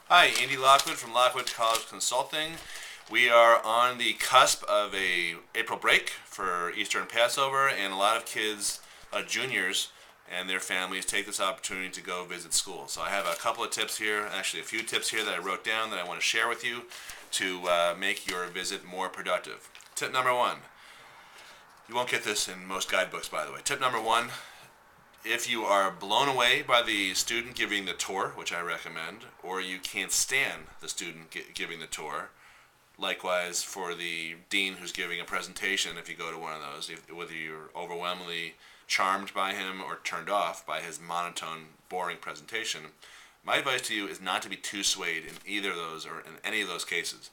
Hi, Andy Lockwood from Lockwood College Consulting. We are on the cusp of a April break for Easter and Passover, and a lot of kids, juniors, and their families take this opportunity to go visit school. So I have a couple of tips here, actually a few tips here that I wrote down that I want to share with you to make your visit more productive. Tip number one. You won't get this in most guidebooks, by the way. Tip number one, if you are blown away by the student giving the tour, which I recommend, or you can't stand the student giving the tour, likewise for the dean who's giving a presentation, if you go to one of those, whether you're overwhelmingly charmed by him or turned off by his monotone, boring presentation, my advice to you is not to be too swayed in either of those or in any of those cases,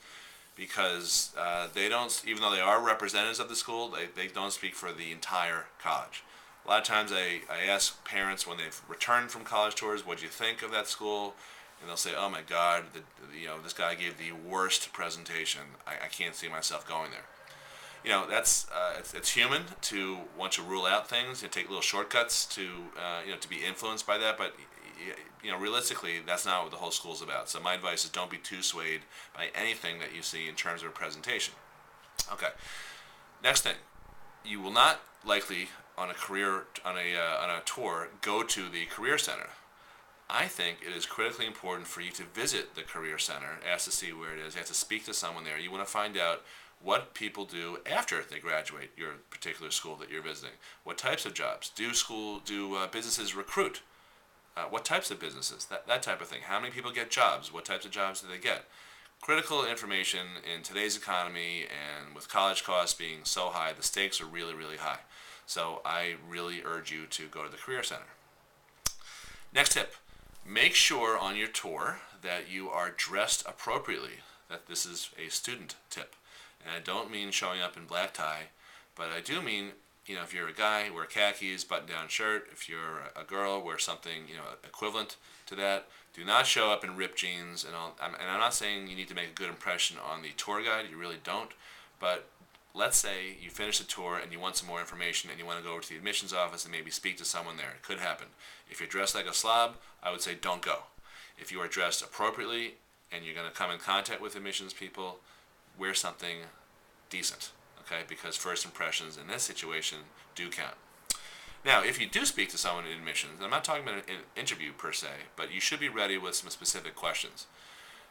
because they don't, even though they are representatives of the school, they don't speak for the entire college. A lot of times I ask parents when they've returned from college tours, what do you think of that school? And they'll say, oh my God, this guy gave the worst presentation. I can't see myself going there. That's it's human to want to rule out things and take little shortcuts to to be influenced by that. But realistically, that's not what the whole school's about. So my advice is don't be too swayed by anything that you see in terms of a presentation. Okay. Next thing, you will not likely on a tour go to the career center. I think it is critically important for you to visit the career center, ask to see where it is. You have to speak to someone there. You want to find out what people do after they graduate your particular school that you're visiting. What types of jobs do businesses recruit? What types of businesses? That type of thing. How many people get jobs? What types of jobs do they get? Critical information in today's economy, and with college costs being so high, the stakes are really, really high. So I really urge you to go to the Career Center. Next tip, make sure on your tour that you are dressed appropriately. That this is a student tip. And I don't mean showing up in black tie, but I do mean, if you're a guy, wear khakis, button-down shirt. If you're a girl, wear something, equivalent to that. Do not show up in ripped jeans. And I'm not saying you need to make a good impression on the tour guide. You really don't. But let's say you finish the tour and you want some more information and you want to go over to the admissions office and maybe speak to someone there. It could happen. If you're dressed like a slob, I would say don't go. If you are dressed appropriately and you're going to come in contact with admissions people, wear something decent, okay? Because first impressions in this situation do count. Now, if you do speak to someone in admissions, and I'm not talking about an interview per se, but you should be ready with some specific questions.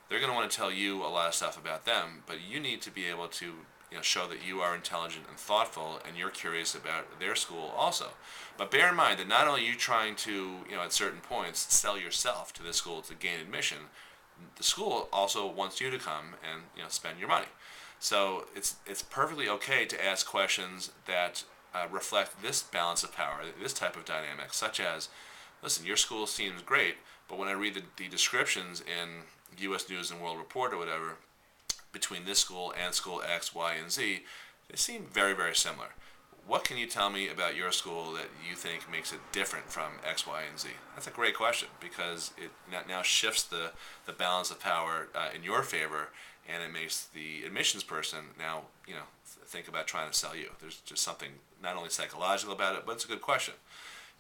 They're going to want to tell you a lot of stuff about them, but you need to be able to show that you are intelligent and thoughtful and you're curious about their school also. But bear in mind that not only are you trying to, at certain points, sell yourself to the school to gain admission, the school also wants you to come and spend your money. So it's perfectly okay to ask questions that reflect this balance of power, this type of dynamic, such as, listen, your school seems great, but when I read the descriptions in U.S. News and World Report or whatever, between this school and school X, Y, and Z, they seem very, very similar. What can you tell me about your school that you think makes it different from X, Y, and Z? That's a great question because it now shifts the balance of power in your favor, and it makes the admissions person now think about trying to sell you. There's just something not only psychological about it, but it's a good question.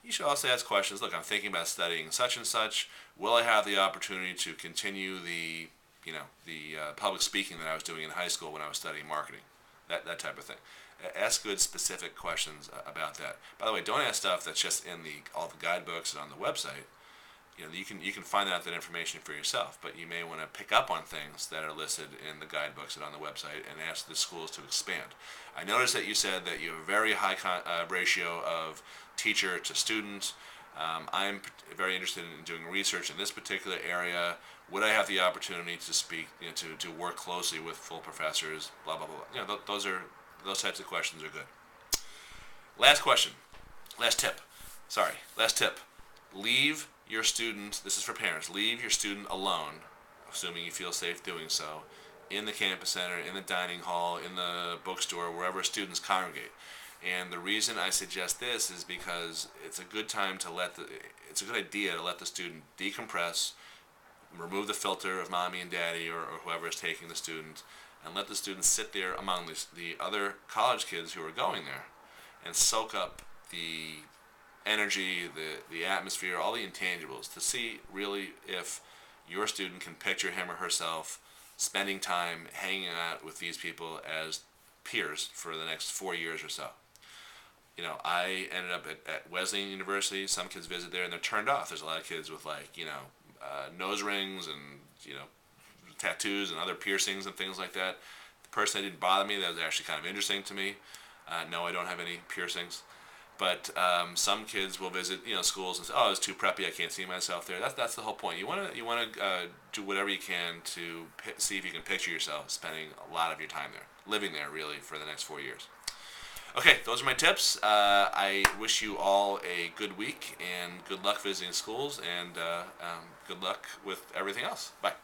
You should also ask questions. Look, I'm thinking about studying such and such. Will I have the opportunity to continue the public speaking that I was doing in high school when I was studying marketing? That type of thing. Ask good specific questions about that. By the way, don't ask stuff that's just in all the guidebooks and on the website. You can find out that information for yourself, but you may want to pick up on things that are listed in the guidebooks and on the website and ask the schools to expand. I noticed that you said that you have a very high ratio of teacher to student. I'm very interested in doing research in this particular area. Would I have the opportunity to speak, to work closely with full professors, blah, blah, blah. Those types of questions are good. Last question. Last tip. Leave your student, this is for parents, leave your student alone, assuming you feel safe doing so, in the campus center, in the dining hall, in the bookstore, wherever students congregate. And the reason I suggest this is because it's a good idea to let the student decompress, remove the filter of mommy and daddy or whoever is taking the student, and let the student sit there among the other college kids who are going there and soak up the energy, the atmosphere, all the intangibles to see really if your student can picture him or herself spending time hanging out with these people as peers for the next 4 years or so. I ended up at Wesleyan University. Some kids visit there and they're turned off. There's a lot of kids with nose rings and tattoos and other piercings and things like that. The person that didn't bother me, that was actually kind of interesting to me. No, I don't have any piercings. But some kids will visit, schools and say, "Oh, it's too preppy. I can't see myself there." That's the whole point. You want to do whatever you can to see if you can picture yourself spending a lot of your time there, living there really for the next 4 years. Okay, those are my tips. I wish you all a good week and good luck visiting schools and good luck with everything else. Bye.